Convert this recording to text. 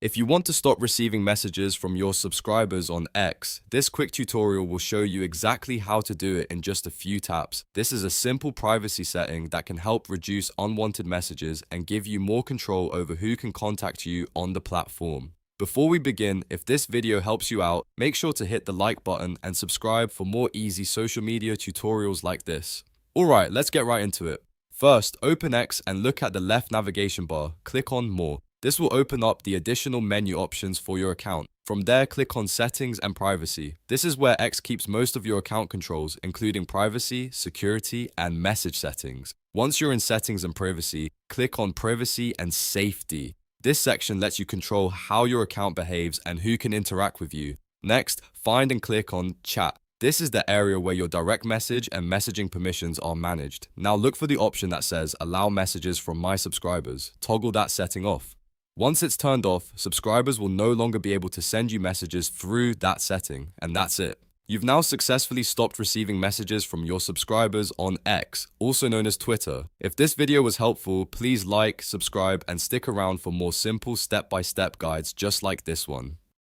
If you want to stop receiving messages from your subscribers on X, this quick tutorial will show you exactly how to do it in just a few taps. This is a simple privacy setting that can help reduce unwanted messages and give you more control over who can contact you on the platform. Before we begin, if this video helps you out, make sure to hit the like button and subscribe for more easy social media tutorials like this. Alright, let's get right into it. First, open X and look at the left navigation bar. Click on More. This will open up the additional menu options for your account. From there, click on Settings and Privacy. This is where X keeps most of your account controls, including privacy, security, and message settings. Once you're in Settings and Privacy, click on Privacy and Safety. This section lets you control how your account behaves and who can interact with you. Next, find and click on Chat. This is the area where your direct message and messaging permissions are managed. Now look for the option that says Allow messages from my subscribers. Toggle that setting off. Once it's turned off, subscribers will no longer be able to send you messages through that setting, and that's it. You've now successfully stopped receiving messages from your subscribers on X, also known as Twitter. If this video was helpful, please like, subscribe, and stick around for more simple step-by-step guides just like this one.